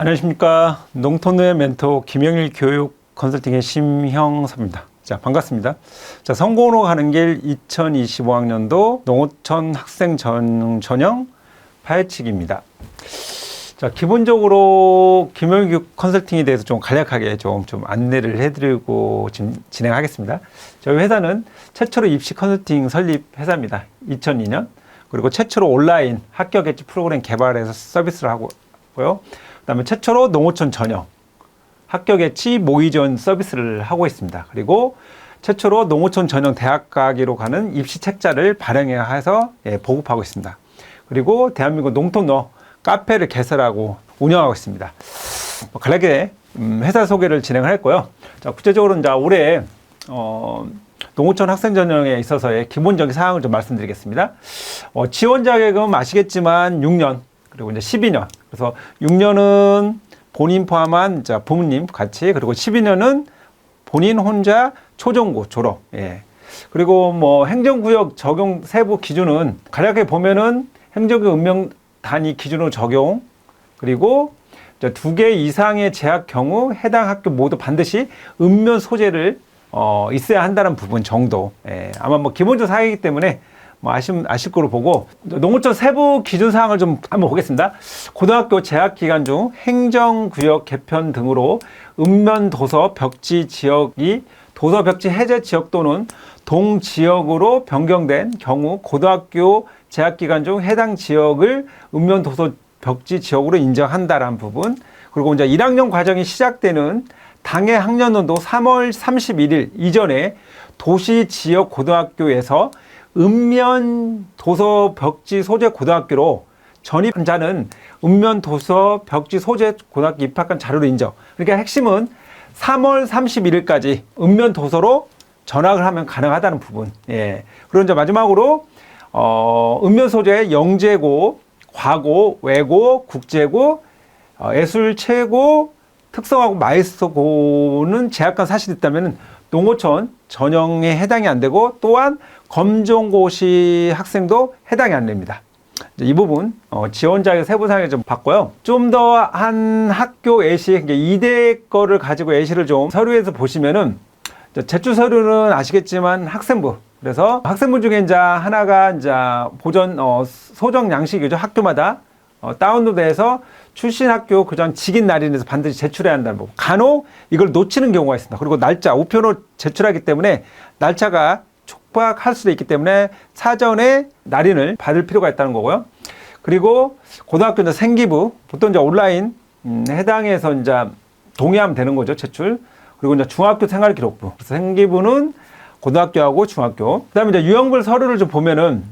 안녕하십니까. 농촌의 멘토 김영일 교육 컨설팅의 심형섭입니다. 자, 반갑습니다. 자, 성공으로 가는 길 2025학년도 농어촌 학생 전형 파헤치기입니다. 자, 기본적으로 김영일 교육 컨설팅에 대해서 좀 간략하게 좀 안내를 해드리고 지금 진행하겠습니다. 저희 회사는 최초로 입시 컨설팅 설립 회사입니다. 2002년. 그리고 최초로 온라인 합격 엣지 프로그램 개발해서 서비스를 하고요. 그다음에 최초로 농어촌 전형 합격 엣지 모의 지원 서비스를 하고 있습니다. 그리고 최초로 농어촌 전형 대학 가기로 가는 입시 책자를 발행해서 보급하고 있습니다. 그리고 대한민국 농촌어 카페를 개설하고 운영하고 있습니다. 간략하게 회사 소개를 진행을 했고요. 자, 구체적으로 이제 올해 농어촌 학생 전형에 있어서의 기본적인 사항을 좀 말씀드리겠습니다. 지원 자격은 아시겠지만 6년 그리고 이제 12년. 그래서 6년은 본인 포함한 이제 부모님 같이, 그리고 12년은 본인 혼자 초중고 졸업. 예. 그리고 뭐 행정구역 적용 세부 기준은 간략하게 보면은 행정구역 읍명 단위 기준으로 적용. 그리고 2개 이상의 재학 경우 해당 학교 모두 반드시 읍면 소재를 있어야 한다는 부분 정도. 예. 아마 뭐 기본적 사항이기 때문에 뭐 아실 거로 보고, 농어촌 세부 기준 사항을 좀 한번 보겠습니다. 고등학교 재학 기간 중 행정구역 개편 등으로 읍면 도서 벽지 지역이 도서 벽지 해제 지역 또는 동지역으로 변경된 경우 고등학교 재학 기간 중 해당 지역을 읍면 도서 벽지 지역으로 인정한다라는 부분. 그리고 이제 1학년 과정이 시작되는 당해 학년도 3월 31일 이전에 도시 지역 고등학교에서 읍면 도서 벽지 소재 고등학교로 전입한 자는 읍면 도서 벽지 소재 고등학교 입학한 자료로 인정. 그러니까 핵심은 3월 31일까지 읍면 도서로 전학을 하면 가능하다는 부분. 예. 그리고 이제 마지막으로 읍면 소재의 영재고, 과고, 외고, 국제고, 예술 최고, 특성화고, 마이스터고는 재학한 사실이 있다면 농어촌 전형에 해당이 안 되고, 또한 검정고시 학생도 해당이 안 됩니다. 이 부분 지원 자격 세부 사항을 좀 봤고요. 좀 더 한 학교 예시, 이대 거를 가지고 예시를 좀 서류에서 보시면은, 제출 서류는 아시겠지만 학생부. 그래서 학생부 중에 이제 하나가 이제 보전 소정 양식이죠. 학교마다 다운로드해서 출신 학교 그전 직인 날인에서 반드시 제출해야 한다는 거. 간혹 이걸 놓치는 경우가 있습니다. 그리고 날짜 우편으로 제출하기 때문에 날짜가 촉박할 수도 있기 때문에 사전에 날인을 받을 필요가 있다는 거고요. 그리고 고등학교 이제 생기부, 보통 이제 온라인 해당해서 이제 동의하면 되는 거죠, 제출. 그리고 이제 중학교 생활기록부. 그래서 생기부는 고등학교하고 중학교. 그다음에 이제 유형별 서류를 좀 보면은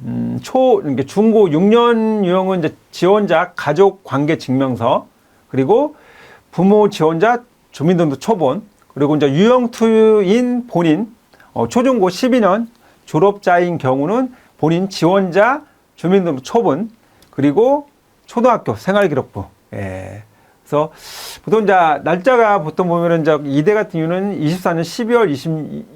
중고 6년 유형은 이제 지원자 가족 관계 증명서, 그리고 부모 지원자 주민등록 초본, 그리고 이제 유형 2인 본인 초중고 12년 졸업자인 경우는 본인 지원자 주민등록 초본, 그리고 초등학교 생활기록부. 예. 그래서 보통 이제 날짜가 보통 보면은 이제 이대 같은 경우는 24년 12월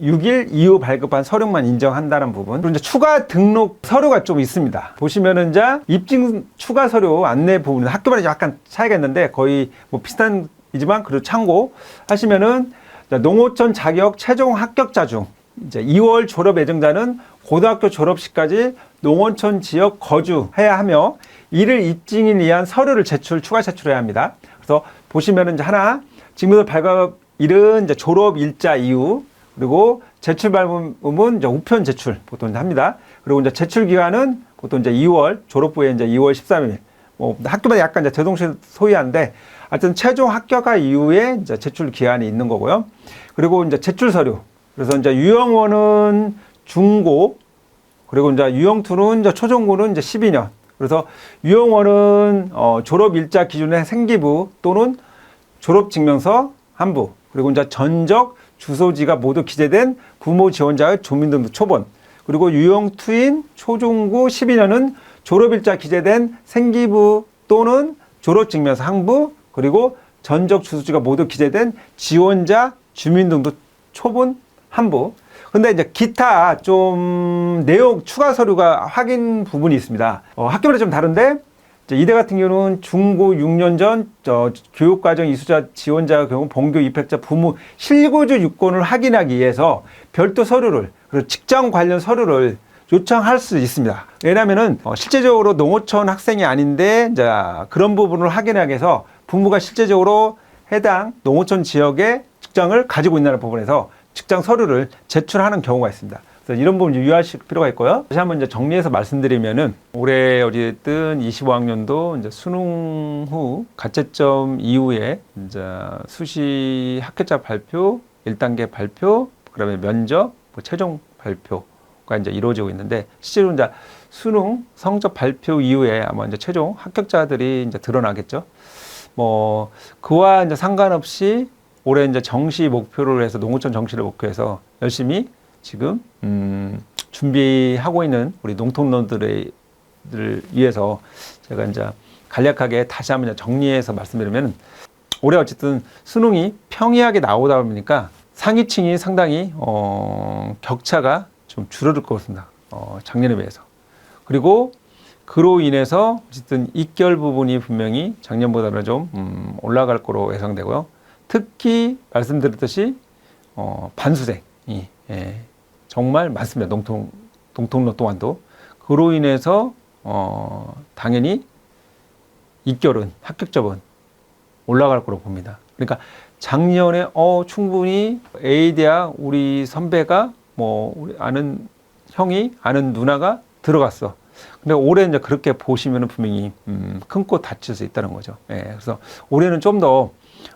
26일 이후 발급한 서류만 인정한다는 부분. 그리고 이제 추가 등록 서류가 좀 있습니다. 보시면은 이제 입증 추가 서류 안내 부분, 학교마다 약간 차이가 있는데 거의 뭐 비슷한이지만 그래도 참고 하시면은, 농어촌 자격 최종 합격자 중 이제 2월 졸업 예정자는 고등학교 졸업시까지 농어촌 지역 거주해야 하며 이를 입증을 위한 서류를 추가 제출해야 합니다. 그래서 보시면은 이제 하나, 직무서 발급일은 이제 졸업 일자 이후, 그리고 제출 발급은 이제 우편 제출 보통 이제 합니다. 그리고 이제 제출 기간은 보통 이제 2월, 졸업부에 이제 2월 13일. 뭐 학교마다 약간 이제 제동식 소이한데, 하여튼 최종 합격화 이후에 이제 제출 기한이 있는 거고요. 그리고 이제 제출 서류. 그래서 이제 유형1은 중고, 그리고 이제 유형2는 이제 초중고는 이제 12년. 그래서 유형1은 졸업 일자 기준의 생기부 또는 졸업 증명서 한 부, 그리고 이제 전적 주소지가 모두 기재된 부모 지원자의 주민등록 초본, 그리고 유형2인 초중고 12년은 졸업 일자 기재된 생기부 또는 졸업 증명서 한 부, 그리고 전적 주소지가 모두 기재된 지원자 주민등록 초본 한 부. 근데 이제 기타 좀 내용 추가 서류가 확인 부분이 있습니다. 학교마다 좀 다른데 이대 같은 경우는 중고 6년 전 교육과정 이수자 지원자 경우 본교 입학자 부모 실거주 요건을 확인하기 위해서 별도 서류를 그리고 직장 관련 서류를 요청할 수 있습니다. 왜냐하면은 실제적으로 농어촌 학생이 아닌데 이제 그런 부분을 확인하기 위해서 부모가 실제적으로 해당 농어촌 지역의 직장을 가지고 있다는 부분에서 직장 서류를 제출하는 경우가 있습니다. 그래서 이런 부분 유의하실 필요가 있고요. 다시 한번 이제 정리해서 말씀드리면은 올해 어쨌든 25학년도 이제 수능 후 가채점 이후에 이제 수시 합격자 발표, 1단계 발표, 그다음에 면접, 최종 발표가 이제 이루어지고 있는데 실제로 이제 수능 성적 발표 이후에 아마 이제 최종 합격자들이 이제 드러나겠죠. 뭐 그와 이제 상관없이 올해 이제 정시 목표를 해서 농어촌 정시를 목표해서 열심히 지금 준비하고 있는 우리 농촌노들을 위해서 제가 이제 간략하게 다시 한번 정리해서 말씀드리면 올해 어쨌든 수능이 평이하게 나오다 보니까 상위층이 상당히 격차가 좀 줄어들 것 같습니다. 작년에 비해서. 그리고 그로 인해서 어쨌든 입결 부분이 분명히 작년보다는 좀 올라갈 거로 예상되고요. 특히 말씀드렸듯이 반수생이 정말 많습니다. 농통로 또한도. 그로 인해서 당연히 입결은 합격점은 올라갈 거로 봅니다. 그러니까 작년에 충분히 A대학 우리 선배가 뭐 우리 아는 형이 아는 누나가 들어갔어. 근데 올해 이제 그렇게 보시면은 분명히 큰 꽃 다칠 수 있다는 거죠. 그래서 올해는 좀 더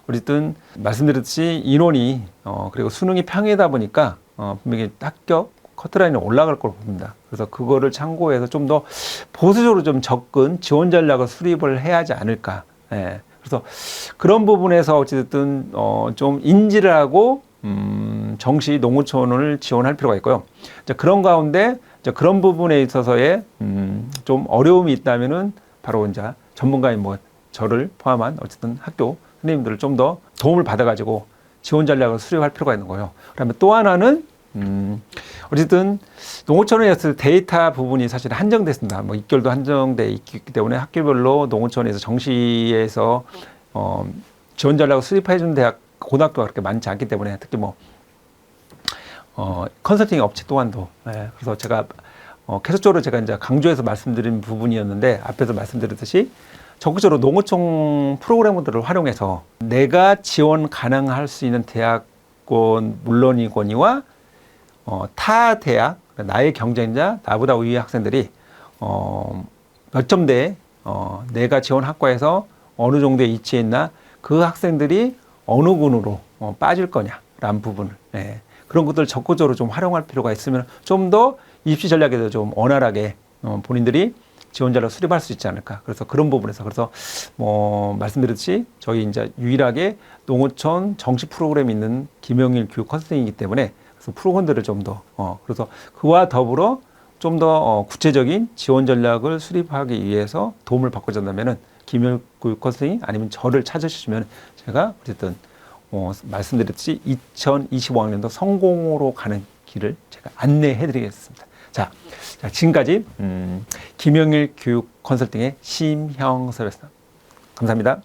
어쨌든 말씀드렸듯이 인원이 그리고 수능이 평이다 보니까 분명히 합격 커트라인이 올라갈 거로 봅니다. 그래서 그거를 참고해서 좀 더 보수적으로 좀 접근 지원 전략을 수립을 해야 하지 않을까. 그래서 그런 부분에서 어쨌든 좀 인지를 하고 정시 농어촌을 지원할 필요가 있고요. 이제 그런 가운데 이제 그런 부분에 있어서의 좀 어려움이 있다면은 바로 이제 전문가인 뭐 저를 포함한 어쨌든 학교 선생님들을 좀 더 도움을 받아가지고 지원 전략을 수립할 필요가 있는 거예요. 그다음에 또 하나는 어쨌든 농어촌에서 데이터 부분이 사실 한정됐습니다. 뭐 입결도 한정돼 있기 때문에 학교별로 농어촌에서 정시에서 지원 전략을 수립해 주는 대학 고등학교가 그렇게 많지 않기 때문에 특히 뭐 컨설팅 업체 또한도 그래서 제가 계속적으로 제가 이제 강조해서 말씀드린 부분이었는데 앞에서 말씀드렸듯이 적극적으로 농어촌 프로그램들을 활용해서 내가 지원 가능할 수 있는 대학원 물론이거니와 타 대학 나의 경쟁자 나보다 우위 학생들이 몇 점대에 내가 지원 학과에서 어느 정도에 위치해 있나 그 학생들이 어느 군으로 빠질 거냐라는 부분을 그런 것들을 적극적으로 좀 활용할 필요가 있으면 좀 더 입시 전략에도 좀 원활하게 본인들이 지원 전략을 수립할 수 있지 않을까. 그래서 그런 부분에서 그래서 뭐 말씀드렸듯이 저희 이제 유일하게 농어촌 정시 프로그램이 있는 김영일 교육 컨설팅이기 때문에 그래서 프로그램들을 좀 더 그래서 그와 더불어 좀 더 구체적인 지원 전략을 수립하기 위해서 도움을 받고자 한다면은 김영일 교육 컨설팅 아니면 저를 찾으시면 제가 어쨌든 말씀드렸듯이 2025학년도 성공으로 가는 길을 제가 안내해 드리겠습니다. 자, 지금까지 김영일 교육 컨설팅의 심형섭이었습니다. 감사합니다.